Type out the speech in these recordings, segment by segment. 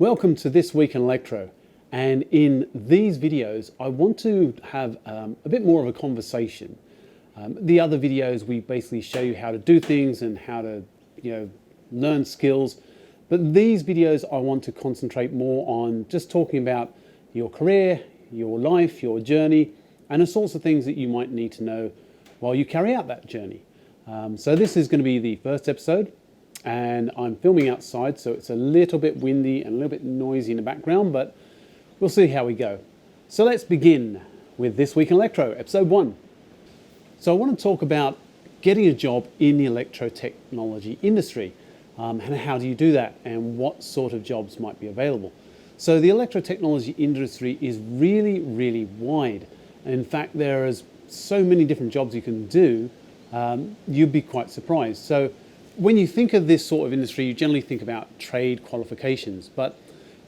Welcome to This Week in Electro, and in these videos I want to have a bit more of a conversation. The other videos we basically show you how to do things and how to learn skills, but these videos I want to concentrate more on just talking about your career, your life, your journey, and the sorts of things that you might need to know while you carry out that journey. So this is going to be the first episode, and I'm filming outside, so it's a little bit windy and a little bit noisy in the background, but we'll see how we go. So let's begin with This Week in Electro, episode 1. So I want to talk about getting a job in the electrotechnology industry, and how do you do that, and what sort of jobs might be available. So the electrotechnology industry is really, really wide. In fact, there is so many different jobs you can do, you'd be quite surprised. So when you think of this sort of industry, you generally think about trade qualifications, but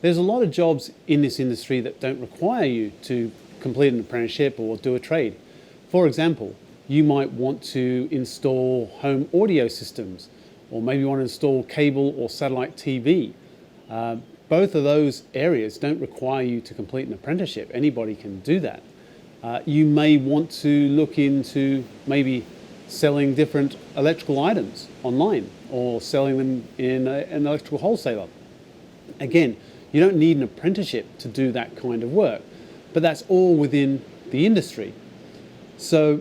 there's a lot of jobs in this industry that don't require you to complete an apprenticeship or do a trade. For example, you might want to install home audio systems, or maybe you want to install cable or satellite TV. Both of those areas don't require you to complete an apprenticeship. Anybody can do that. You may want to look into maybe selling different electrical items online, or selling them in an electrical wholesaler. Again, you don't need an apprenticeship to do that kind of work, but that's all within the industry. So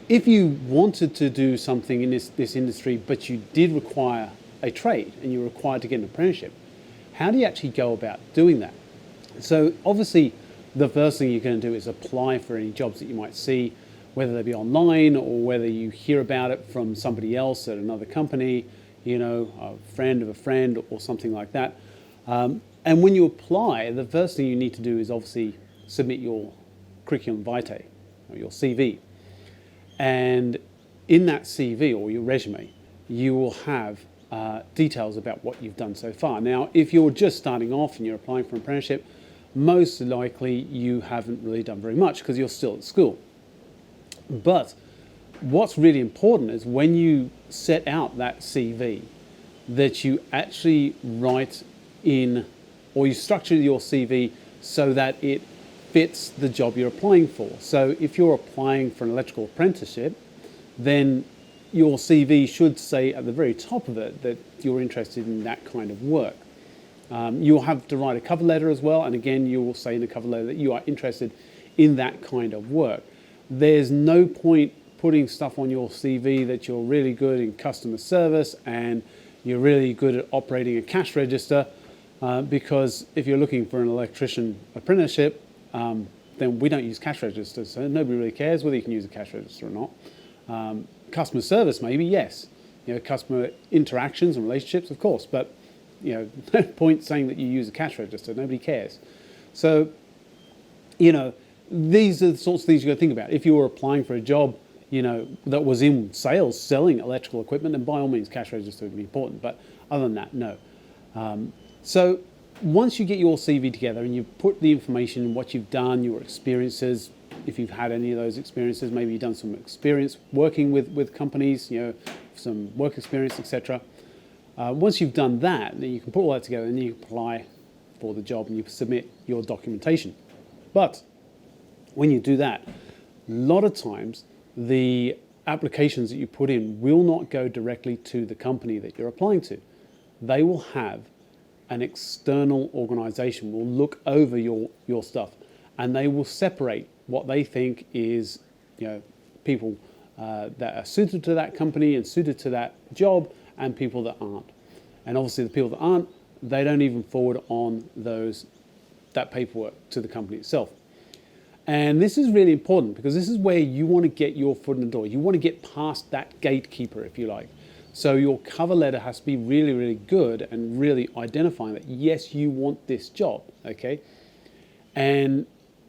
if you wanted to do something in this industry, but you did require a trade and you're required to get an apprenticeship, how do you actually go about doing that? So obviously, the first thing you're going to do is apply for any jobs that you might see, whether they be online or whether you hear about it from somebody else at another company, a friend of a friend or something like that. And when you apply, the first thing you need to do is obviously submit your curriculum vitae, or your CV. And in that CV or your resume, you will have details about what you've done so far. Now, if you're just starting off and you're applying for an apprenticeship, most likely you haven't really done very much because you're still at school. But what's really important is when you set out that CV, that you actually write in, or you structure your CV so that it fits the job you're applying for. So if you're applying for an electrical apprenticeship, then your CV should say at the very top of it that you're interested in that kind of work. You'll have to write a cover letter as well, and again you will say in the cover letter that you are interested in that kind of work. There's no point putting stuff on your CV that you're really good in customer service and you're really good at operating a cash register, because if you're looking for an electrician apprenticeship, then we don't use cash registers, so nobody really cares whether you can use a cash register or not. Customer service, maybe, yes. Customer interactions and relationships, of course, but no point saying that you use a cash register. Nobody cares. So, these are the sorts of things you've got to think about. If you were applying for a job, that was in sales, selling electrical equipment, then by all means, cash register would be important. But other than that, no. So once you get your CV together and you put the information in what you've done, your experiences, if you've had any of those experiences, maybe you've done some experience working with companies, some work experience, etc. Once you've done that, then you can put all that together and you apply for the job and you submit your documentation. But when you do that, a lot of times the applications that you put in will not go directly to the company that you're applying to. They will have an external organization will look over your stuff, and they will separate what they think is people that are suited to that company and suited to that job, and people that aren't. And obviously the people that aren't, they don't even forward on that paperwork to the company itself. And this is really important because this is where you want to get your foot in the door. You want to get past that gatekeeper, if you like. So your cover letter has to be really, really good and really identifying that, yes, you want this job, okay? And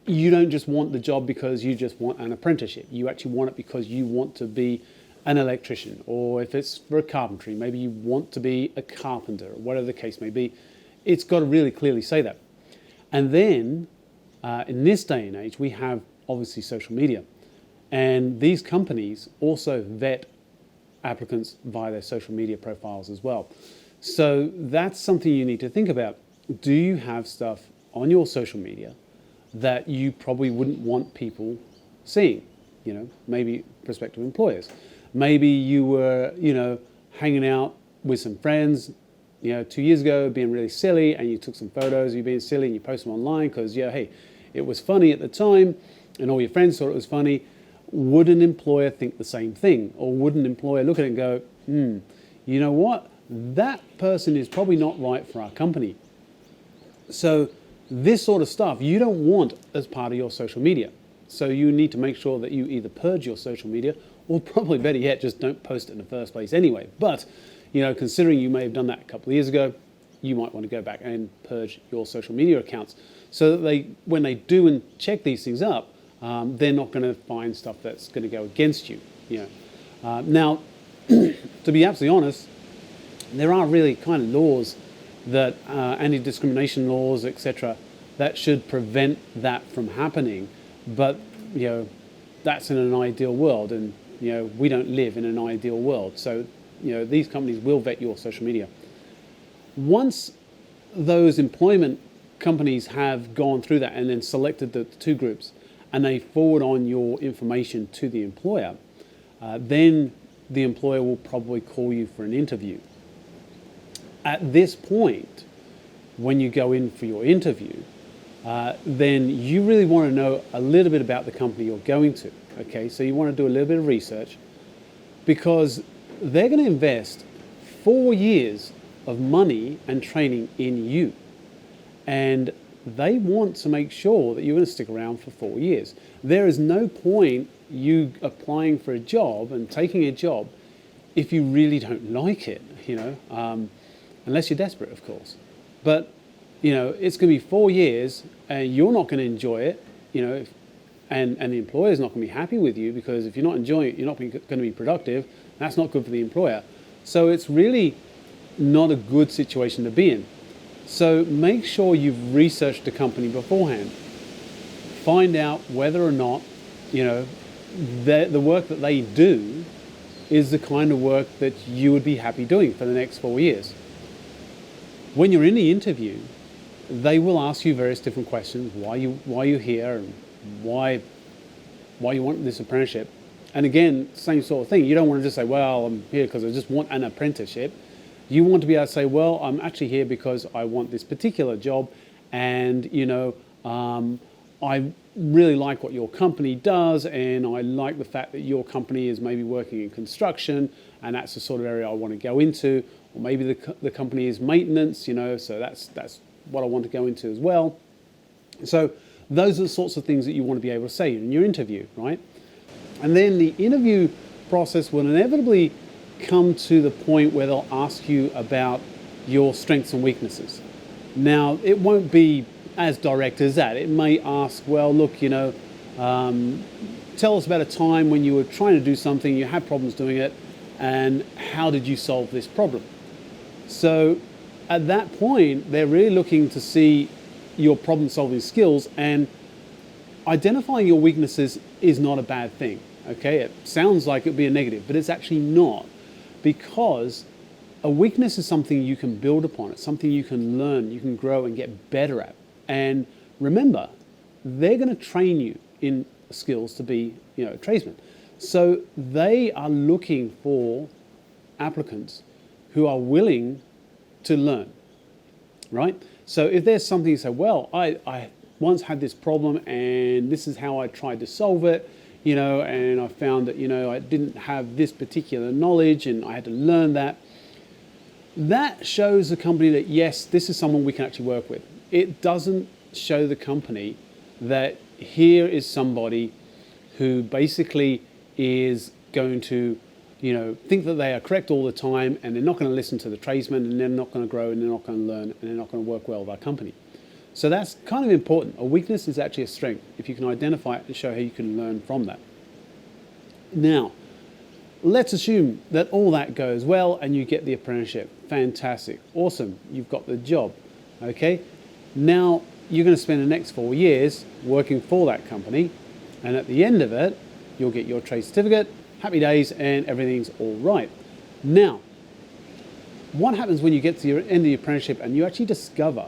you don't just want the job because you just want an apprenticeship. You actually want it because you want to be an electrician, or if it's for a carpentry, maybe you want to be a carpenter, or whatever the case may be. It's got to really clearly say that. And then in this day and age, we have obviously social media, and these companies also vet applicants via their social media profiles as well. So that's something you need to think about. do you have stuff on your social media that you probably wouldn't want people seeing? You know, maybe prospective employers. Maybe you were, hanging out with some friends, 2 years ago, being really silly, and you took some photos of you being silly and you post them online because, hey, it was funny at the time and all your friends thought it was funny. Would an employer think the same thing? Or would an employer look at it and go, you know what? That person is probably not right for our company. So this sort of stuff you don't want as part of your social media. So you need to make sure that you either purge your social media or probably better yet, just don't post it in the first place anyway. But, considering you may have done that a couple of years ago, you might want to go back and purge your social media accounts so that when they do and check these things up, they're not going to find stuff that's going to go against you. Now, to be absolutely honest, there are really kind of laws that anti-discrimination laws, etc., that should prevent that from happening. But that's in an ideal world, and we don't live in an ideal world. So these companies will vet your social media. Once those employment companies have gone through that and then selected the two groups, and they forward on your information to the employer, then the employer will probably call you for an interview. At this point, when you go in for your interview, then you really want to know a little bit about the company you're going to. Okay, so you want to do a little bit of research because they're going to invest 4 years of money and training in you. And they want to make sure that you're going to stick around for 4 years. There is no point you applying for a job and taking a job if you really don't like it, unless you're desperate, of course. But, it's going to be 4 years and you're not going to enjoy it, and the employer's not going to be happy with you because if you're not enjoying it, you're not going to be productive. That's not good for the employer. So it's really not a good situation to be in. So make sure you've researched the company beforehand. Find out whether or not, the work that they do is the kind of work that you would be happy doing for the next 4 years. When you're in the interview, they will ask you various different questions, why you're here and why you want this apprenticeship. And again, same sort of thing. You don't want to just say, well, I'm here because I just want an apprenticeship. You want to be able to say, well, I'm actually here because I want this particular job, and I really like what your company does, and I like the fact that your company is maybe working in construction, and that's the sort of area I want to go into. Or maybe the company is maintenance, so that's what I want to go into as well. So those are the sorts of things that you want to be able to say in your interview, right? And then the interview process will inevitably come to the point where they'll ask you about your strengths and weaknesses. Now, it won't be as direct as that. It may ask, well, look, tell us about a time when you were trying to do something, you had problems doing it, and how did you solve this problem? So at that point, they're really looking to see your problem-solving skills, and identifying your weaknesses is not a bad thing. Okay, it sounds like it would be a negative, but it's actually not, because a weakness is something you can build upon. It's something you can learn, you can grow and get better at. And remember, they're going to train you in skills to be, a tradesman. So they are looking for applicants who are willing to learn, right? So if there's something you say, well, I once had this problem and this is how I tried to solve it, and I found that, I didn't have this particular knowledge and I had to learn that. That shows the company that, yes, this is someone we can actually work with. It doesn't show the company that here is somebody who basically is going to, think that they are correct all the time, and they're not going to listen to the tradesmen, and they're not going to grow, and they're not going to learn, and they're not going to work well with our company. So that's kind of important. A weakness is actually a strength if you can identify it and show how you can learn from that. Now, let's assume that all that goes well and you get the apprenticeship. Fantastic. Awesome. You've got the job. Okay. Now you're going to spend the next 4 years working for that company, and at the end of it, you'll get your trade certificate, happy days, and everything's all right. Now, what happens when you get to your end of the apprenticeship and you actually discover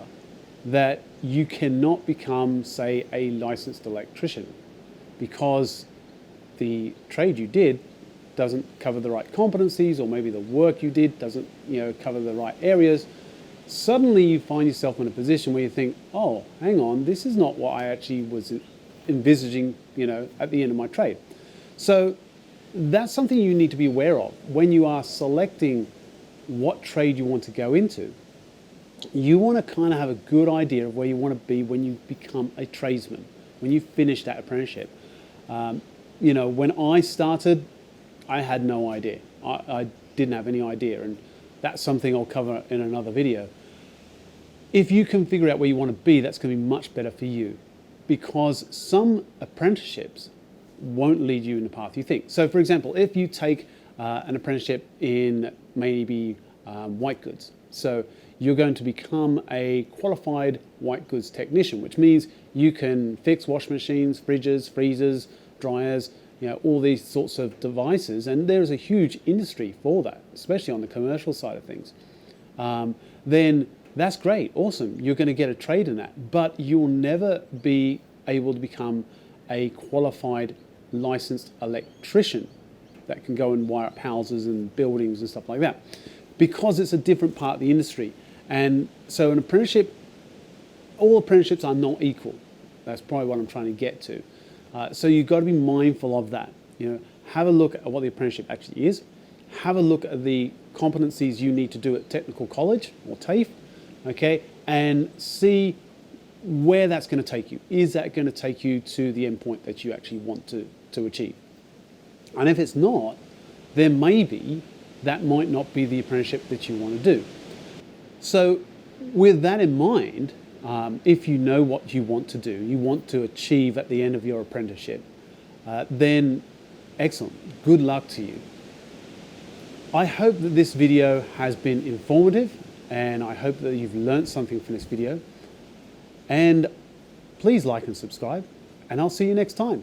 that you cannot become, say, a licensed electrician because the trade you did doesn't cover the right competencies, or maybe the work you did doesn't, cover the right areas. Suddenly you find yourself in a position where you think, oh, hang on, this is not what I actually was envisaging, at the end of my trade. So that's something you need to be aware of when you are selecting what trade you want to go into. You want to kind of have a good idea of where you want to be when you become a tradesman, when you finish that apprenticeship. When I started, I had no idea. I didn't have any idea, and that's something I'll cover in another video. If you can figure out where you want to be, that's going to be much better for you, because some apprenticeships won't lead you in the path you think. So, for example, if you take an apprenticeship in maybe white goods, so you're going to become a qualified white goods technician, which means you can fix washing machines, fridges, freezers, dryers, all these sorts of devices, and there's a huge industry for that, especially on the commercial side of things. Then that's great, awesome. You're going to get a trade in that, but you'll never be able to become a qualified licensed electrician that can go and wire up houses and buildings and stuff like that, because it's a different part of the industry. And so an apprenticeship, all apprenticeships are not equal. That's probably what I'm trying to get to. So you've got to be mindful of that. Have a look at what the apprenticeship actually is. Have a look at the competencies you need to do at technical college or TAFE, okay, and see where that's going to take you. Is that going to take you to the end point that you actually want to achieve? And if it's not, then maybe that might not be the apprenticeship that you want to do. So with that in mind, if you know what you want to do, you want to achieve at the end of your apprenticeship, then excellent, good luck to you. I hope that this video has been informative, and I hope that you've learned something from this video. And please like and subscribe, and I'll see you next time.